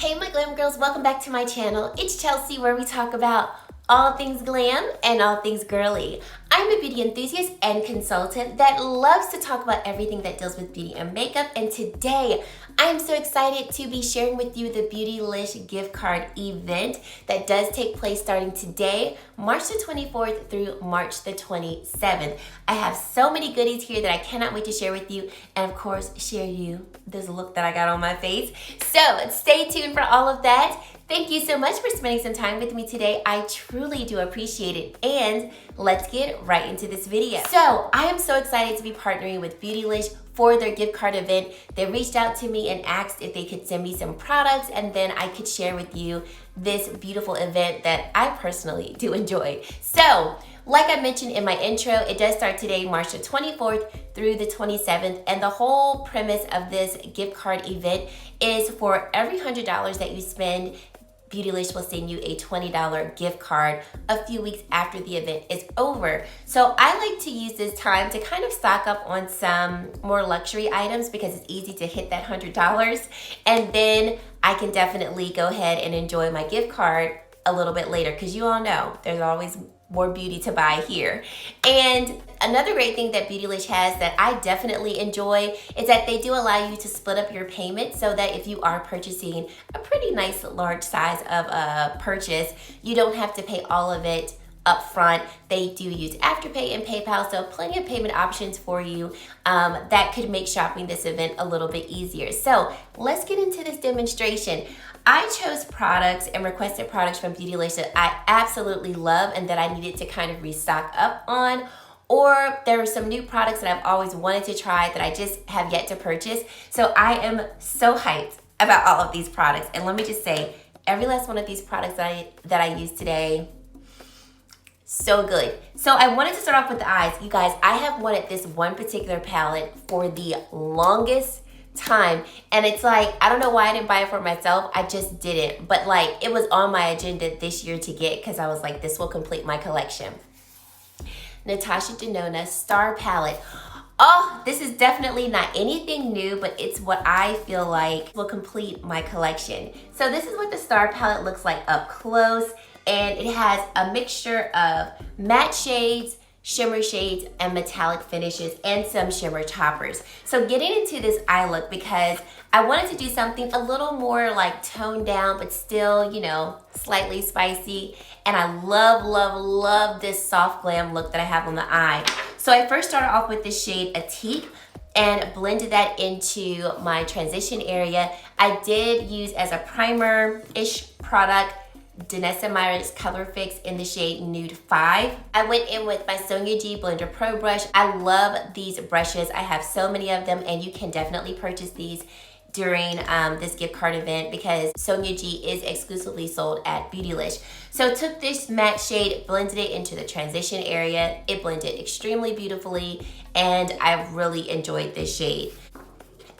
Hey my glam girls, welcome back to my channel. It's Chelsea, where we talk about all things glam and all things girly. I'm a beauty enthusiast and consultant that loves to talk about everything that deals with beauty and makeup, and today I'm so excited to be sharing with you the Beautylish gift card event that does take place starting today, March the 24th through March the 27th. I have so many goodies here that I cannot wait to share with you, and of course share you this look that I got on my face. So stay tuned for all of that. Thank you so much for spending some time with me today. I truly do appreciate it, and let's get right into this video. So I am so excited to be partnering with Beautylish for their gift card event. They reached out to me and asked if they could send me some products, and then I could share with you this beautiful event that I personally do enjoy. So like I mentioned in my intro, it does start today, March the 24th through the 27th, and the whole premise of this gift card event is for every $100 that you spend, Beautylish will send you a $20 gift card a few weeks after the event is over. So I like to use this time to kind of stock up on some more luxury items because it's easy to hit that $100, and then I can definitely go ahead and enjoy my gift card a little bit later, because you all know there's always more beauty to buy here. And another great thing that Beautylish has that I definitely enjoy is that they do allow you to split up your payment, so that if you are purchasing a pretty nice large size of a purchase, you don't have to pay all of it up front. They do use Afterpay and PayPal, so plenty of payment options for you that could make shopping this event a little bit easier. So let's get into this demonstration. I chose products and requested products from Beautylish that I absolutely love and that I needed to kind of restock up on, or there are some new products that I've always wanted to try that I just have yet to purchase. So I am so hyped about all of these products, and let me just say, every last one of these products that I use today, so good. So I wanted to start off with the eyes. You guys, I have wanted this one particular palette for the longest time, and it's like, I don't know why I didn't buy it for myself. I just didn't, but like, it was on my agenda this year to get, because I was like, this will complete my collection. Natasha Denona Star Palette. Oh, this is definitely not anything new, but it's what I feel like will complete my collection. So this is what the Star Palette looks like up close, and it has a mixture of matte shades, shimmer shades, and metallic finishes, and some shimmer toppers. So getting into this eye look, because I wanted to do something a little more like toned down, but still, you know, slightly spicy. And I love, love, love this soft glam look that I have on the eye. So I first started off with the shade Atique and blended that into my transition area. I did use as a primer-ish product Danessa Myricks Color Fix in the shade Nude 5. I went in with my Sonia G Blender Pro brush. I love these brushes. I have so many of them, and you can definitely purchase these during this gift card event because Sonia G is exclusively sold at Beautylish. So took this matte shade, blended it into the transition area. It blended extremely beautifully, and I really enjoyed this shade.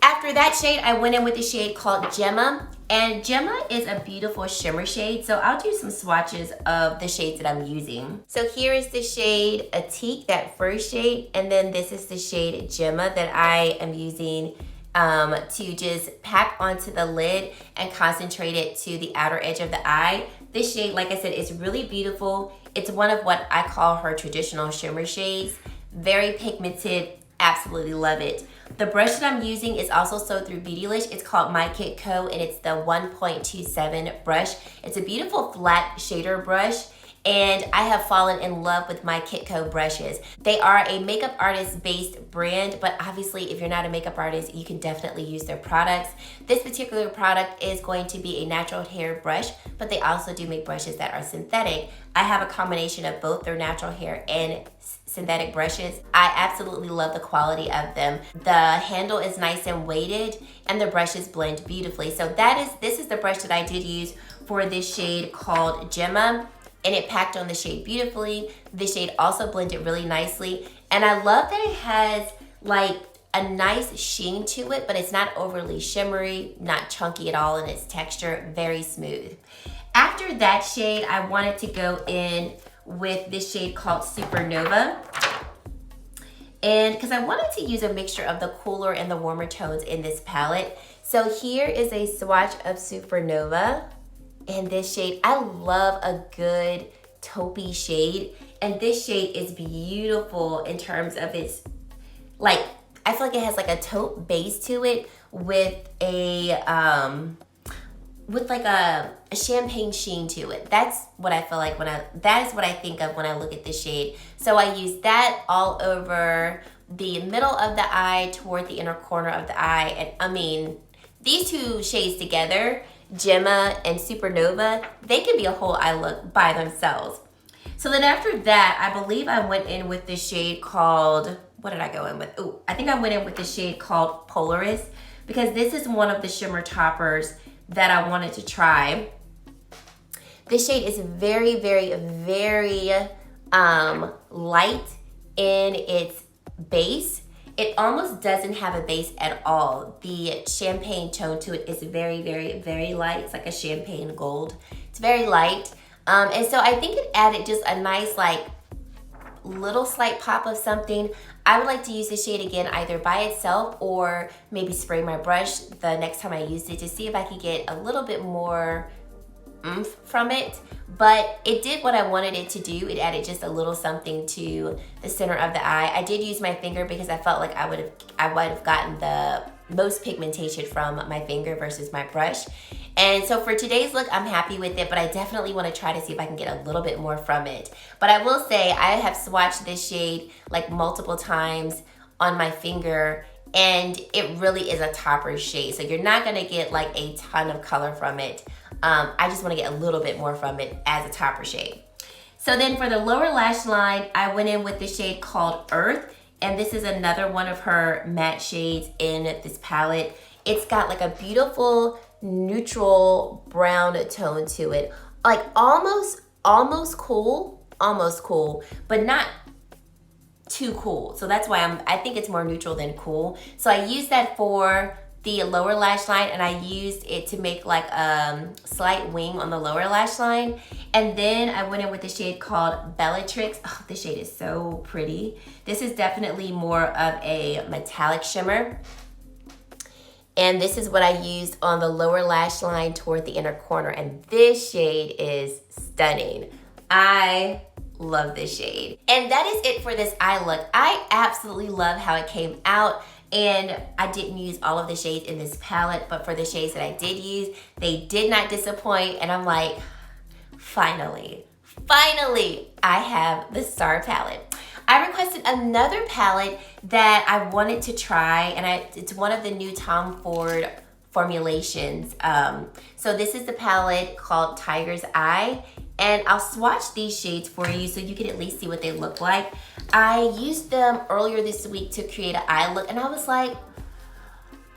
After that shade, I went in with a shade called Gemma, and Gemma is a beautiful shimmer shade, so I'll do some swatches of the shades that I'm using. So here is the shade Atique, that first shade, and then this is the shade Gemma that I am using to just pack onto the lid and concentrate it to the outer edge of the eye. This shade, like I said, is really beautiful. It's one of what I call her traditional shimmer shades. Very pigmented, absolutely love it. The brush that I'm using is also sold through Beautylish. It's called My Kit Co, and it's the 1.27 brush. It's a beautiful flat shader brush, and I have fallen in love with My Kit Co brushes. They are a makeup artist based brand, but obviously if you're not a makeup artist, you can definitely use their products. This particular product is going to be a natural hair brush, but they also do make brushes that are synthetic. I have a combination of both their natural hair and synthetic brushes. I absolutely love the quality of them. The handle is nice and weighted, and the brushes blend beautifully. So this is the brush that I did use for this shade called Gemma, and it packed on the shade beautifully. The shade also blended really nicely, and I love that it has like a nice sheen to it, but it's not overly shimmery, not chunky at all in its texture, very smooth. After that shade, I wanted to go in with this shade called Supernova. And because I wanted to use a mixture of the cooler and the warmer tones in this palette. So here is a swatch of Supernova in this shade. I love a good taupey shade, and this shade is beautiful in terms of its, like, I feel like it has like a taupe base to it with a champagne sheen to it. That's what I feel like that is what I think of when I look at this shade. So I use that all over the middle of the eye toward the inner corner of the eye. And I mean, these two shades together, Gemma and Supernova, they can be a whole eye look by themselves. So then after that, I believe I went in with this shade called, what did I go in with? Oh, I think I went in with the shade called Polaris, because this is one of the shimmer toppers that I wanted to try. This shade is very, very, very light in its base. It almost doesn't have a base at all. The champagne tone to it is very, very, very light. It's like a champagne gold. It's very light. And so I think it added just a nice, like, little slight pop of something. I would like to use this shade again either by itself or maybe spray my brush the next time I use it to see if I could get a little bit more oomph from it. But it did what I wanted it to do. It added just a little something to the center of the eye. I did use my finger because I felt like I would have gotten the most pigmentation from my finger versus my brush. And so for today's look, I'm happy with it, but I definitely want to try to see if I can get a little bit more from it. But I will say I have swatched this shade like multiple times on my finger, and it really is a topper shade. So you're not going to get like a ton of color from it. I just want to get a little bit more from it as a topper shade. So then for the lower lash line, I went in with the shade called Earth, and this is another one of her matte shades in this palette. It's got like a beautiful neutral brown tone to it, like almost cool, but not too cool. So that's why I think it's more neutral than cool. So I used that for the lower lash line, and I used it to make like a slight wing on the lower lash line. And then I went in with the shade called Bellatrix. Oh, this shade is so pretty. This is definitely more of a metallic shimmer. And this is what I used on the lower lash line toward the inner corner. And this shade is stunning. I love this shade. And that is it for this eye look. I absolutely love how it came out. And I didn't use all of the shades in this palette, but for the shades that I did use, they did not disappoint. And I'm like, finally, I have the Star palette. I requested another palette that I wanted to try, and it's one of the new Tom Ford formulations. So this is the palette called Tiger's Eye, and I'll swatch these shades for you so you can at least see what they look like. I used them earlier this week to create an eye look, and I was like,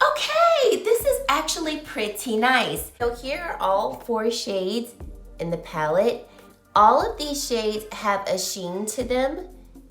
okay, this is actually pretty nice. So here are all 4 shades in the palette. All of these shades have a sheen to them,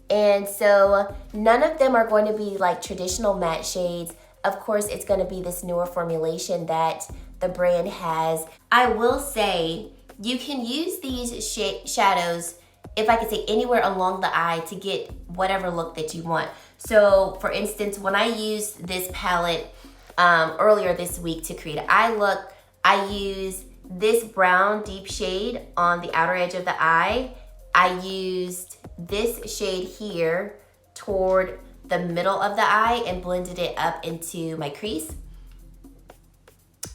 and so none of them are going to be like traditional matte shades. Of course, it's going to be this newer formulation that the brand has. I will say you can use these shadows, if I could say, anywhere along the eye to get whatever look that you want. So for instance, when I used this palette earlier this week to create an eye look, I used this brown deep shade on the outer edge of the eye. I used this shade here toward the middle of the eye and blended it up into my crease.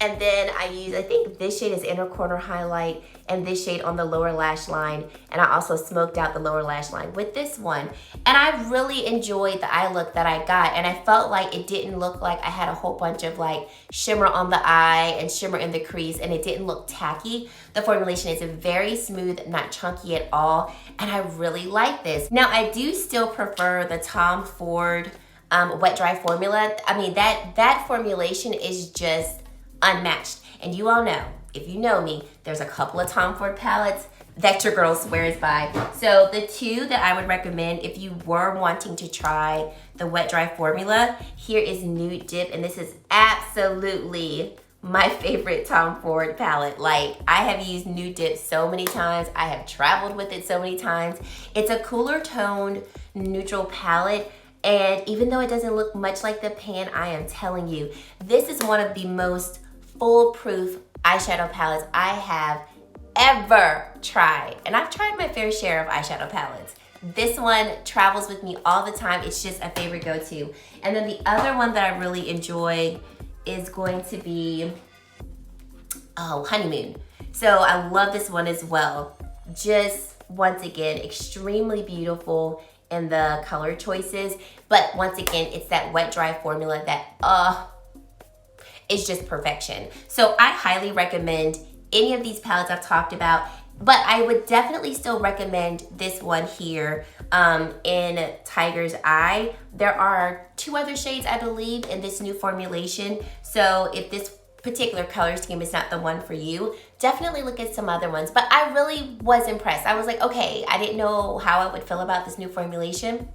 And then I used, I think this shade is inner corner highlight, and this shade on the lower lash line. And I also smoked out the lower lash line with this one. And I really enjoyed the eye look that I got. And I felt like it didn't look like I had a whole bunch of like shimmer on the eye and shimmer in the crease, and it didn't look tacky. The formulation is very smooth, not chunky at all. And I really like this. Now I do still prefer the Tom Ford wet dry formula. I mean, that formulation is just unmatched. And you all know, if you know me, there's a couple of Tom Ford palettes that your girl swears by. So the 2 that I would recommend if you were wanting to try the wet dry formula, here is Nude Dip, and this is absolutely my favorite Tom Ford palette. Like, I have used Nude Dip so many times. I have traveled with it so many times. It's a cooler toned neutral palette. And even though it doesn't look much like the pan, I am telling you, this is one of the most foolproof eyeshadow palettes I have ever tried. And I've tried my fair share of eyeshadow palettes. This one travels with me all the time. It's just a favorite go-to. And then the other one that I really enjoy is going to be, Honeymoon. So I love this one as well. Just, once again, extremely beautiful in the color choices. But once again, it's that wet dry formula that, is just perfection. So I highly recommend any of these palettes I've talked about, but I would definitely still recommend this one here in Tiger's Eye. There are 2 other shades, I believe, in this new formulation. So if this particular color scheme is not the one for you, definitely look at some other ones. But I really was impressed. I was like, okay, I didn't know how I would feel about this new formulation,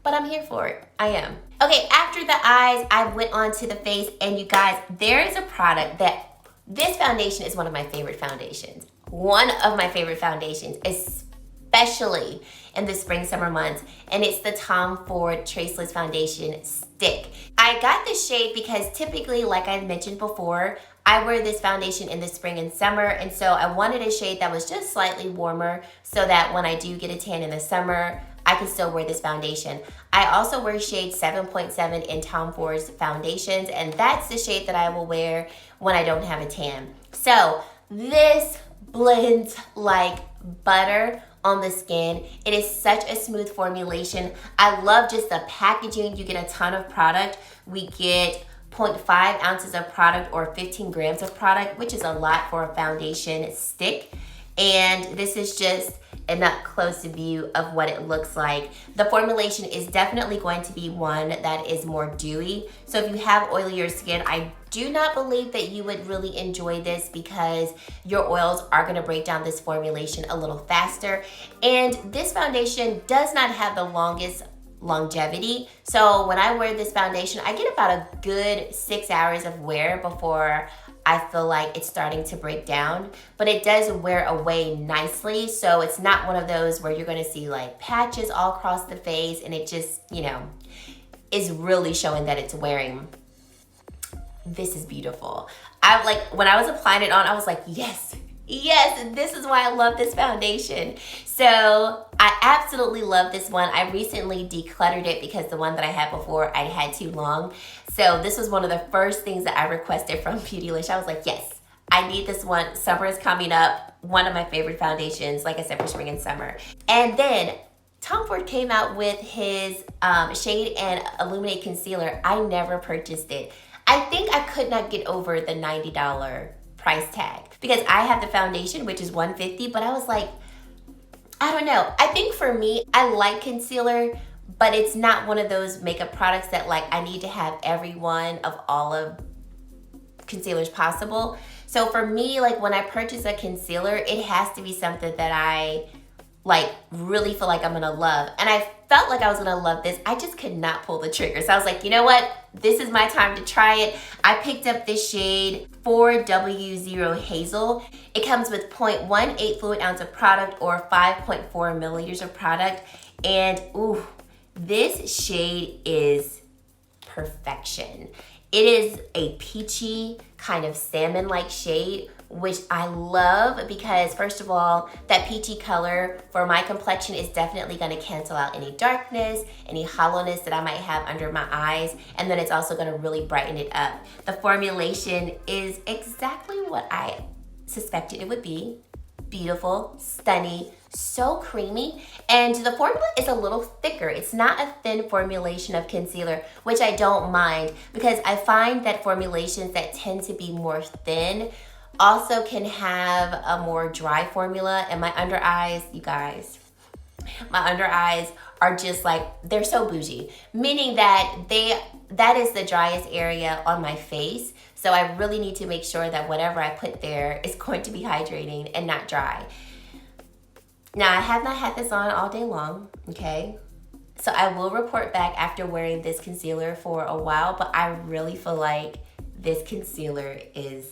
but I'm here for it. I am. Okay, after the eyes, I went on to the face, and you guys, there is a product that, this foundation is one of my favorite foundations. One of my favorite foundations, especially in the spring, summer months, and it's the Tom Ford Traceless Foundation Stick. I got this shade because typically, like I mentioned before, I wear this foundation in the spring and summer, and so I wanted a shade that was just slightly warmer so that when I do get a tan in the summer, I can still wear this foundation. I also wear shade 7.7 in Tom Ford's foundations, and that's the shade that I will wear when I don't have a tan. So this blends like butter on the skin. It is such a smooth formulation. I love just the packaging. You get a ton of product. We get 0.5 ounces of product or 15 grams of product, which is a lot for a foundation stick. And this is just an up close view of what it looks like. The formulation is definitely going to be one that is more dewy. So if you have oilier skin, I do not believe that you would really enjoy this because your oils are gonna break down this formulation a little faster. And this foundation does not have the longest longevity. So when I wear this foundation, I get about a good 6 hours of wear before I feel like it's starting to break down, but it does wear away nicely. So it's not one of those where you're gonna see like patches all across the face and it just, you know, is really showing that it's wearing. This is beautiful. When I was applying it on, I was like, yes, this is why I love this foundation. So I absolutely love this one. I recently decluttered it because the one that I had before, I had too long. So this was one of the first things that I requested from Beautylish. I was like, yes, I need this one. Summer is coming up. One of my favorite foundations, like I said, for spring and summer. And then Tom Ford came out with his Shade and Illuminate Concealer. I never purchased it. I think I could not get over the $90 price tag because I have the foundation, which is $150, but I was like, I don't know. I think for me, I like concealer, but it's not one of those makeup products that like I need to have every one of all of concealers possible. So for me, like when I purchase a concealer, it has to be something that I like really feel like I'm gonna love. And I felt like I was gonna love this. I just could not pull the trigger. So I was like, you know what? This is my time to try it. I picked up this shade 4W0 Hazel. It comes with 0.18 fluid ounce of product or 5.4 milliliters of product. And ooh, this shade is perfection. It is a peachy kind of salmon-like shade, which I love because first of all, that peachy color for my complexion is definitely gonna cancel out any darkness, any hollowness that I might have under my eyes, and then it's also gonna really brighten it up. The formulation is exactly what I suspected it would be. Beautiful, stunning, so creamy, and the formula is a little thicker. It's not a thin formulation of concealer, which I don't mind because I find that formulations that tend to be more thin also can have a more dry formula. And my under eyes, you guys, my under eyes are just like, they're so bougie, meaning that that is the driest area on my face. So I really need to make sure that whatever I put there is going to be hydrating and not dry. Now, I have not had this on all day long, okay? So I will report back after wearing this concealer for a while, but I really feel like this concealer is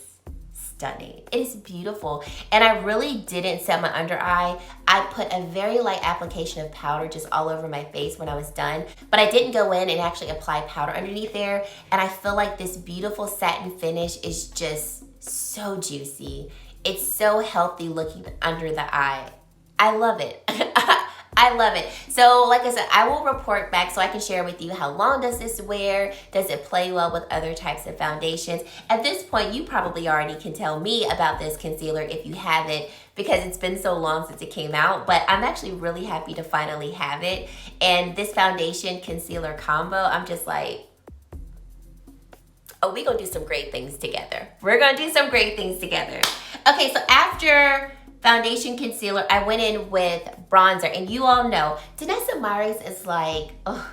stunning. It is beautiful. And I really didn't set my under eye. I put a very light application of powder just all over my face when I was done. But I didn't go in and actually apply powder underneath there. And I feel like this beautiful satin finish is just so juicy. It's so healthy looking under the eye. I love it. I love it. So like I said, I will report back so I can share with you how long does this wear? Does it play well with other types of foundations? At this point, you probably already can tell me about this concealer if you have it, because it's been so long since it came out, but I'm actually really happy to finally have it. And this foundation concealer combo, I'm just like, oh, we're gonna do some great things together. We're gonna do some great things together. Okay, so after foundation concealer, I went in with bronzer, and you all know Danessa Myricks is like, oh,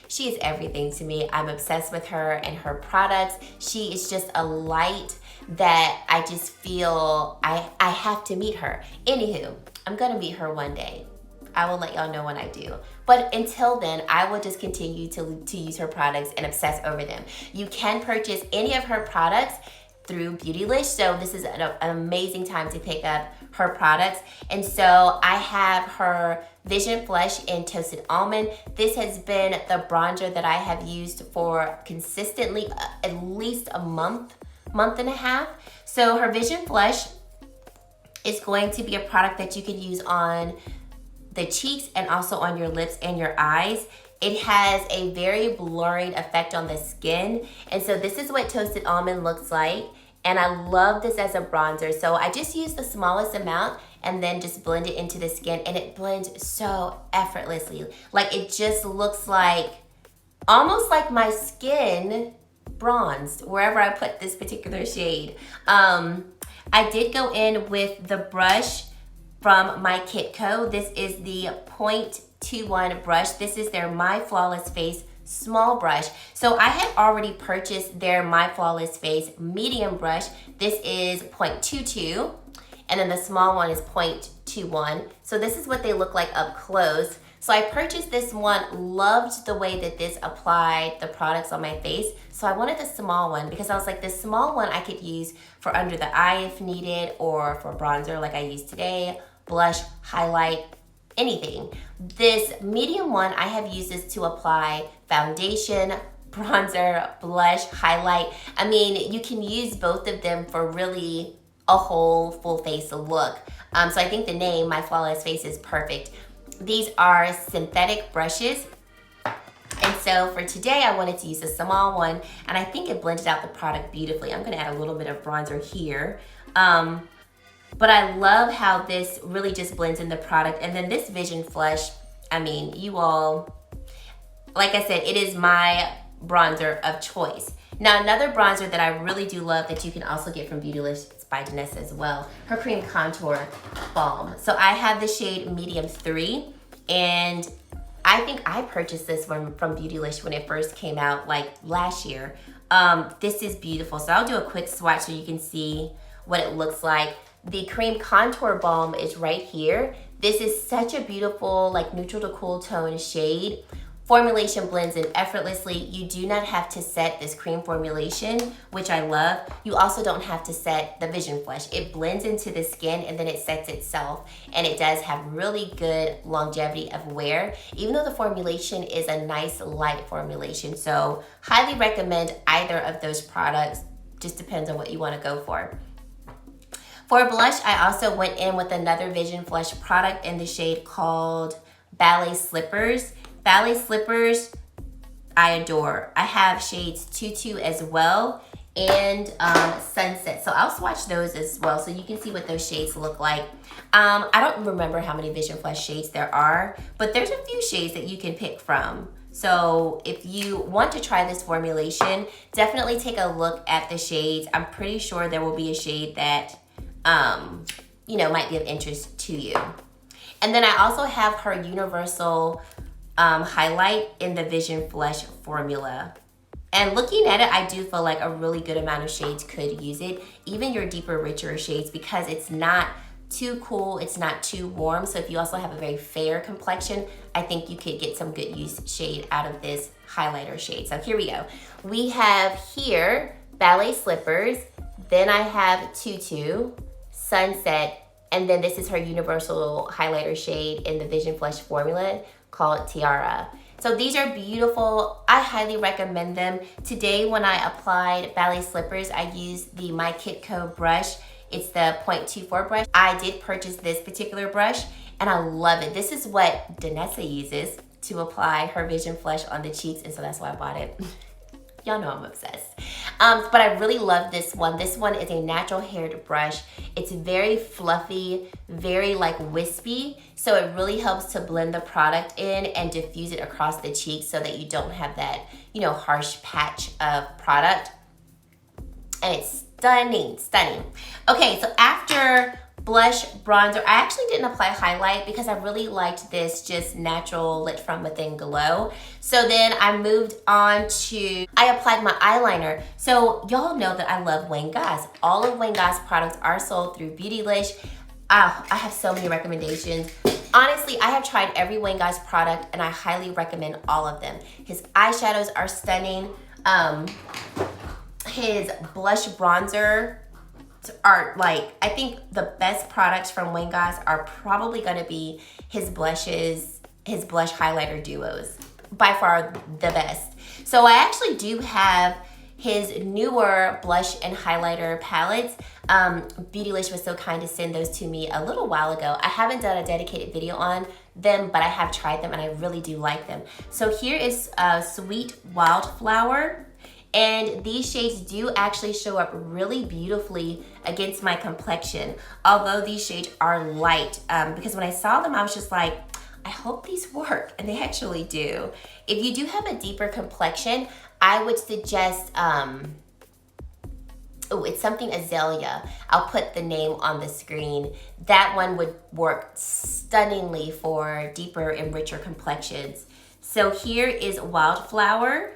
she is everything to me. I'm obsessed with her and her products. She is just a light that I just feel I have to meet her. Anywho, I'm gonna meet her one day. I will let y'all know when I do. But until then, I will just continue to use her products and obsess over them. You can purchase any of her products through Beautylish, so this is an amazing time to pick up her products. And so I have her Vision Flush in Toasted Almond. This has been the bronzer that I have used for consistently at least a month and a half. So her Vision Flush is going to be a product that you can use on the cheeks and also on your lips and your eyes. It has a very blurring effect on the skin. And so this is what Toasted Almond looks like. And I love this as a bronzer. So I just use the smallest amount and then just blend it into the skin, and it blends so effortlessly. Like, it just looks like, almost like my skin bronzed wherever I put this particular shade. I did go in with the brush from My Kitco. This is the 0.21 brush. This is their My Flawless Face small brush. So I had already purchased their My Flawless Face medium brush. This is 0.22, and then the small one is 0.21. So this is what they look like up close. So I purchased this one, loved the way that this applied the products on my face. So I wanted the small one because I was like, the small one I could use for under the eye if needed, or for bronzer like I used today, blush, highlight, anything. This medium one, I have used this to apply foundation, bronzer, blush, highlight. I mean, you can use both of them for really a whole full face look. So I think the name, My Flawless Face, is perfect. These are synthetic brushes. And so for today, I wanted to use a small one, and I think it blended out the product beautifully. I'm gonna add a little bit of bronzer here. But I love how this really just blends in the product. And then this Vision Flush, I mean, you all, like I said, it is my bronzer of choice. Now, another bronzer that I really do love that you can also get from Beautylish, it's by Danessa as well, her Cream Contour Balm. So I have the shade Medium 3, and I think I purchased this one from Beautylish when it first came out, like last year. This is beautiful. So I'll do a quick swatch so you can see what it looks like. The Cream Contour Balm is right here. This is such a beautiful, like, neutral to cool tone shade. Formulation blends in effortlessly. You do not have to set this cream formulation, which I love. You also don't have to set the Vision Flush. It blends into the skin and then it sets itself. And it does have really good longevity of wear, even though the formulation is a nice light formulation. So highly recommend either of those products. Just depends on what you want to go for. For blush, I also went in with another Vision Flush product in the shade called Ballet Slippers. Ballet Slippers, I adore. I have shades Tutu as well, and Sunset. So I'll swatch those as well so you can see what those shades look like. I don't remember how many Vision Flush shades there are, but there's a few shades that you can pick from. So if you want to try this formulation, definitely take a look at the shades. I'm pretty sure there will be a shade that you know, might be of interest to you. And then I also have her Universal highlight in the Vision Flush formula. And looking at it, I do feel like a really good amount of shades could use it, even your deeper, richer shades, because it's not too cool, it's not too warm. So if you also have a very fair complexion, I think you could get some good use shade out of this highlighter shade. So here we go. We have here Ballet Slippers. Then I have Tutu, Sunset, and then this is her universal highlighter shade in the Vision Flush formula called Tiara. So these are beautiful. I highly recommend them. Today when I applied ballet slippers, I used the My Kitco brush. It's the 0.24 brush. I did purchase this particular brush and I love it. This is what Danessa uses to apply her Vision Flush on the cheeks, and so that's why I bought it. Y'all know I'm obsessed. But I really love this one. This one is a natural haired brush. It's very fluffy, very like wispy. So it really helps to blend the product in and diffuse it across the cheeks so that you don't have that, you know, harsh patch of product. And it's stunning, stunning. Okay, so after blush, bronzer, I actually didn't apply highlight because I really liked this just natural lit from within glow. So then I moved on to, I applied my eyeliner. So y'all know that I love Wayne Goss. All of Wayne Goss products are sold through Beautylish. I have so many recommendations. Honestly, I have tried every Wayne Goss product and I highly recommend all of them. His eyeshadows are stunning. His blush bronzer are like, I think the best products from Wayne Goss are probably gonna be his blushes, his blush highlighter duos. By far the best. So I actually do have his newer blush and highlighter palettes. Beautylish was so kind to send those to me a little while ago. I haven't done a dedicated video on them, but I have tried them and I really do like them. So here is Sweet Wildflower. And these shades do actually show up really beautifully against my complexion, although these shades are light. Because when I saw them, I was just like, I hope these work, and they actually do. If you do have a deeper complexion, I would suggest, oh, it's something Azalea. I'll put the name on the screen. That one would work stunningly for deeper and richer complexions. So here is Wildflower.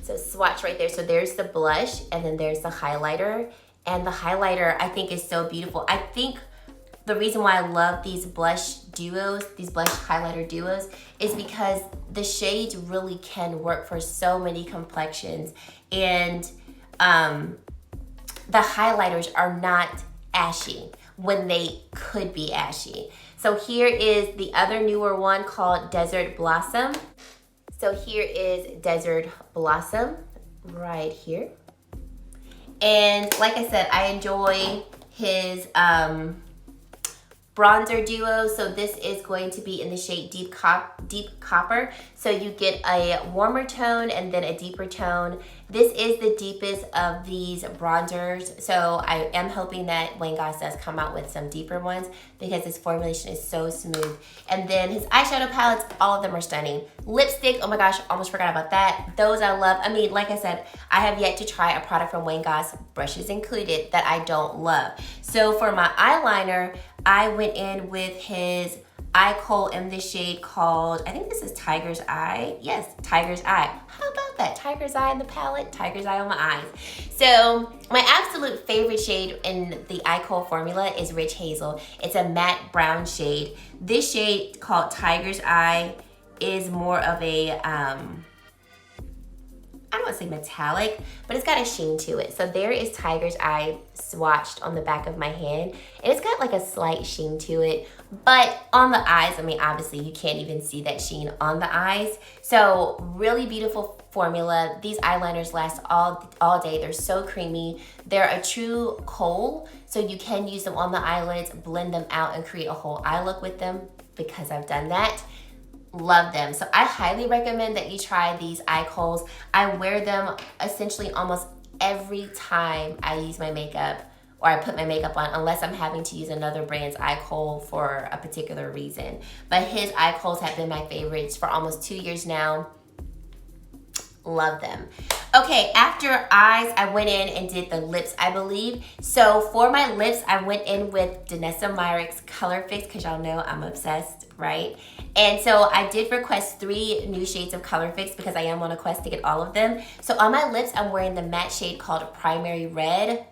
So swatch right there. So there's the blush and then there's the highlighter. And the highlighter I think is so beautiful. I think the reason why I love these blush duos, these blush highlighter duos, is because the shades really can work for so many complexions. And the highlighters are not ashy when they could be ashy. So here is the other newer one called Desert Blossom. So here is Desert Blossom right here. And like I said, I enjoy his bronzer duo. So this is going to be in the shade Deep Copper. So you get a warmer tone and then a deeper tone. This is the deepest of these bronzers. So I am hoping that Wayne Goss does come out with some deeper ones because this formulation is so smooth. And then his eyeshadow palettes, all of them are stunning. Lipstick, oh my gosh, almost forgot about that. Those I love. I mean, like I said, I have yet to try a product from Wayne Goss, brushes included, that I don't love. So for my eyeliner, I went in with his eye kohl in this shade called, I think this is Tiger's Eye. Yes, Tiger's Eye. How about that? Tiger's Eye in the palette, Tiger's Eye on my eyes. So my absolute favorite shade in the eye kohl formula is Rich Hazel. It's a matte brown shade. This shade called Tiger's Eye is more of a, I don't want to say metallic, but it's got a sheen to it. So there is Tiger's Eye swatched on the back of my hand. And it's got like a slight sheen to it. But on the eyes, I mean, obviously you can't even see that sheen on the eyes. So really beautiful formula. These eyeliners last all day. They're so creamy. They're a true kohl. So you can use them on the eyelids, blend them out and create a whole eye look with them because I've done that. Love them. So I highly recommend that you try these eye kohls. I wear them essentially almost every time I use my makeup or I put my makeup on, unless I'm having to use another brand's eye kohl for a particular reason. But his eye kohls have been my favorites for almost 2 years now. Love them. Okay, after eyes, I went in and did the lips, I believe. So for my lips, I went in with Danessa Myricks Color Fix because y'all know I'm obsessed, right? And so I did request 3 new shades of Color Fix because I am on a quest to get all of them. So on my lips, I'm wearing the matte shade called Primary Red.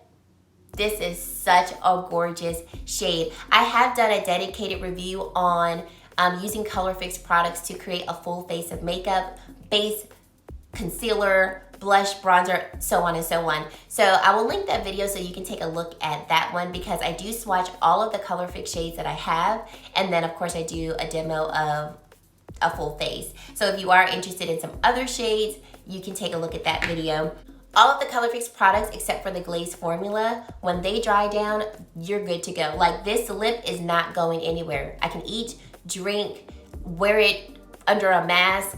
This is such a gorgeous shade. I have done a dedicated review on using Color Fix products to create a full face of makeup, base, concealer, blush, bronzer, so on and so on. So I will link that video so you can take a look at that one, because I do swatch all of the Color Fix shades that I have, and then of course I do a demo of a full face. So if you are interested in some other shades, you can take a look at that video. All of the Color Fix products, except for the glaze formula, when they dry down, you're good to go. Like, this lip is not going anywhere. I can eat, drink, wear it under a mask,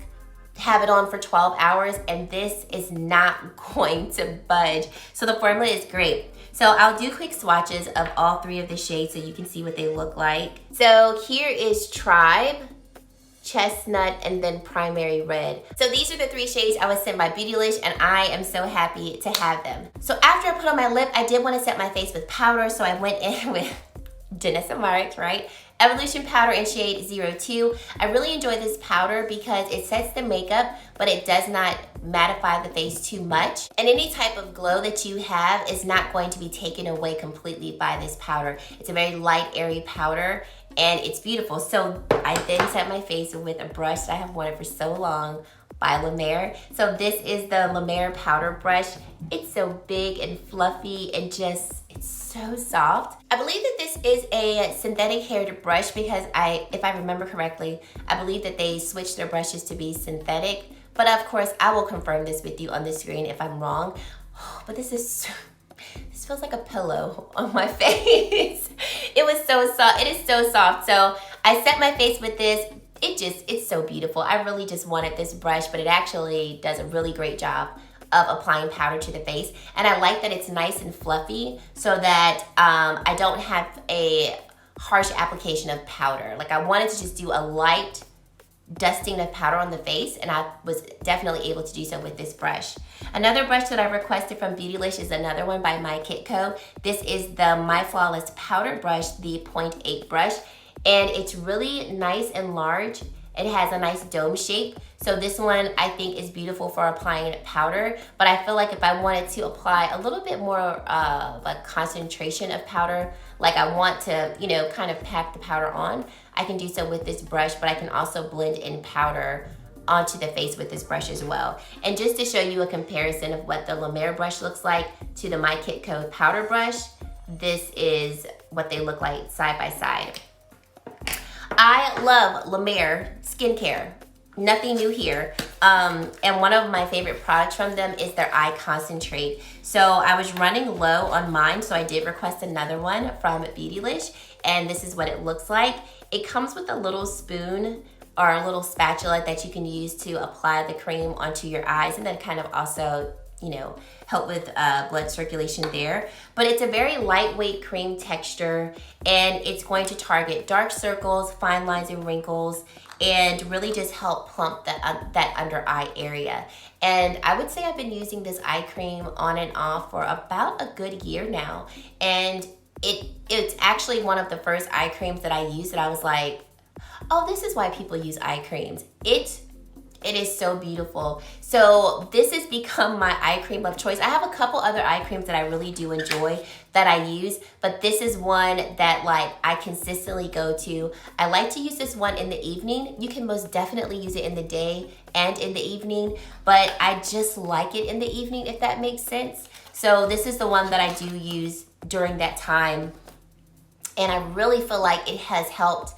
have it on for 12 hours, and this is not going to budge. So the formula is great. So I'll do quick swatches of all three of the shades so you can see what they look like. So here is Tribe, Chestnut, and then Primary Red. So these are the three shades I was sent by Beautylish, and I am so happy to have them. So after I put on my lip, I did want to set my face with powder, so I went in with Danessa Myricks, right? Evolution Powder in shade 02. I really enjoy this powder because it sets the makeup, but it does not mattify the face too much. And any type of glow that you have is not going to be taken away completely by this powder. It's a very light, airy powder, and it's beautiful. So I then set my face with a brush that I have wanted for so long by La Mer. So this is the La Mer powder brush. It's so big and fluffy and just, it's so soft. I believe that this is a synthetic haired brush because if I remember correctly, I believe that they switched their brushes to be synthetic. But of course, I will confirm this with you on the screen if I'm wrong. But this feels like a pillow on my face. It was so soft. It is so soft. So I set my face with this. It's so beautiful. I really just wanted this brush, but it actually does a really great job of applying powder to the face. And I like that it's nice and fluffy so that I don't have a harsh application of powder. Like, I wanted to just do a light dusting of powder on the face, and I was definitely able to do so with this brush. Another brush that I requested from Beautylish is another one by My Kit Co. This is the My Flawless Powder Brush, the 0.8 brush, and it's really nice and large. It has a nice dome shape. So this one I think is beautiful for applying powder, but I feel like if I wanted to apply a little bit more of a concentration of powder, like I want to, you know, kind of pack the powder on, I can do so with this brush, but I can also blend in powder onto the face with this brush as well. And just to show you a comparison of what the La Mer brush looks like to the My Kit Co powder brush, this is what they look like side by side. I love La Mer skincare. Nothing new here. And one of my favorite products from them is their eye concentrate. So I was running low on mine, so I did request another one from Beautylish, and this is what it looks like. It comes with a little spoon or a little spatula that you can use to apply the cream onto your eyes, and then kind of also, you know, help with blood circulation there. But it's a very lightweight cream texture, and it's going to target dark circles, fine lines and wrinkles, and really just help plump that under eye area. And I would say I've been using this eye cream on and off for about a good year now. And it's actually one of the first eye creams that I used that I was like, oh, this is why people use eye creams. It is so beautiful. So this has become my eye cream of choice. I have a couple other eye creams that I really do enjoy that I use, but this is one that like I consistently go to. I like to use this one in the evening. You can most definitely use it in the day and in the evening, but I just like it in the evening, if that makes sense. So this is the one that I do use during that time, and I really feel like it has helped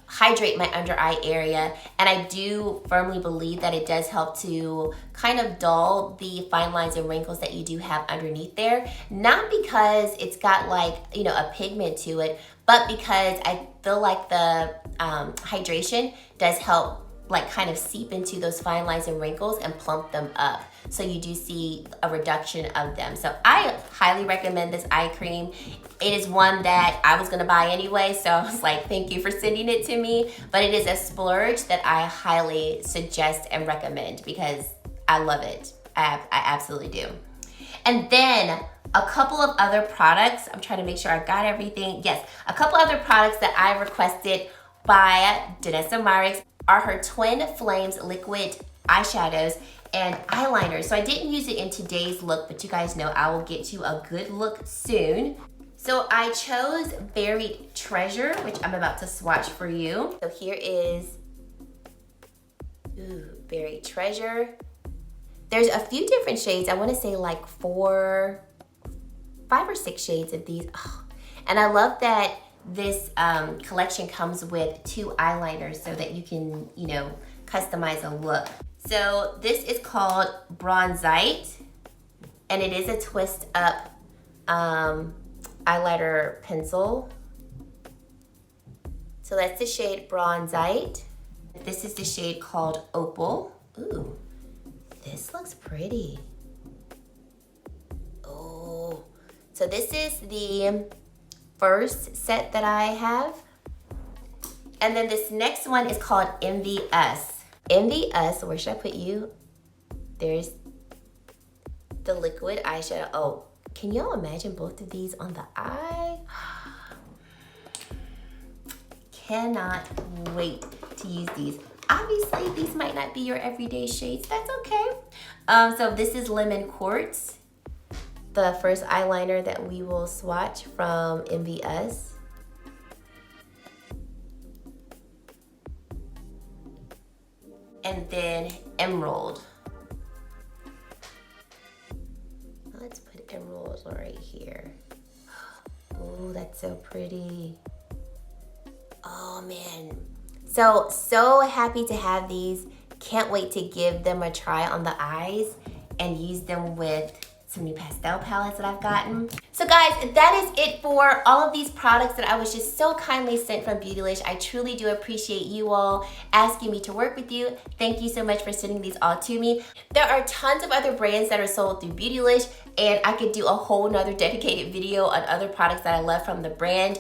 hydrate my under eye area, and I do firmly believe that it does help to kind of dull the fine lines and wrinkles that you do have underneath there. Not because it's got like, you know, a pigment to it, but because I feel like the hydration does help like kind of seep into those fine lines and wrinkles and plump them up. So you do see a reduction of them. So I highly recommend this eye cream. It is one that I was gonna buy anyway, so I was like, thank you for sending it to me. But it is a splurge that I highly suggest and recommend because I love it. I absolutely do. And then a couple of other products. I'm trying to make sure I got everything. Yes, a couple other products that I requested by Danessa Myricks are her Twin Flames liquid eyeshadows and eyeliner. So I didn't use it in today's look, but you guys know I will get to a good look soon. So I chose Buried Treasure, which I'm about to swatch for you. So here is Buried Treasure. There's a few different shades. I want to say like 5 or 6 shades of these. Oh, and I love that this collection comes with 2 eyeliners so that you can, you know, customize a look. So this is called Bronzite, and it is a twist up eyeliner pencil. So that's the shade Bronzite. This is the shade called Opal. Ooh, this looks pretty. Oh, so this is the first set that I have. And then this next one is called Envy Us. Envy Us, where should I put you? There's the liquid eyeshadow. Oh, can y'all imagine both of these on the eye? Cannot wait to use these. Obviously, these might not be your everyday shades. That's okay. So this is Lemon Quartz, the first eyeliner that we will swatch from Envy Us. And then Emerald. Let's put Emerald right here. Oh, that's so pretty. Oh man. So happy to have these. Can't wait to give them a try on the eyes and use them with some new pastel palettes that I've gotten. So guys, that is it for all of these products that I was just so kindly sent from Beautylish. I truly do appreciate you all asking me to work with you. Thank you so much for sending these all to me. There are tons of other brands that are sold through Beautylish, and I could do a whole nother dedicated video on other products that I love from the brand.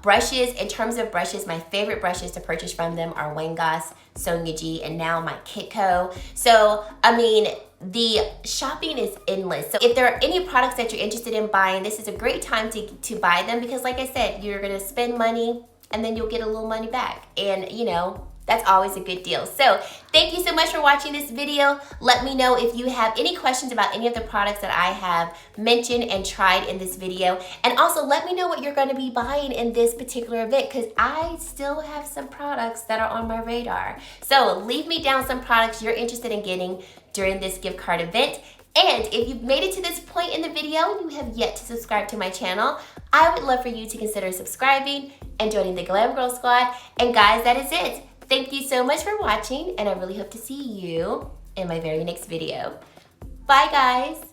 Brushes, in terms of brushes, my favorite brushes to purchase from them are Wangas, Sonia G, and now my Kitco. So, I mean, the shopping is endless. So if there are any products that you're interested in buying, this is a great time to buy them, because like I said, you're gonna spend money and then you'll get a little money back. And you know, that's always a good deal. So thank you so much for watching this video. Let me know if you have any questions about any of the products that I have mentioned and tried in this video. And also let me know what you're gonna be buying in this particular event, because I still have some products that are on my radar. So leave me down some products you're interested in getting during this gift card event. And if you've made it to this point in the video and you have yet to subscribe to my channel, I would love for you to consider subscribing and joining the Glam Girl Squad. And guys, that is it. Thank you so much for watching, and I really hope to see you in my very next video. Bye guys.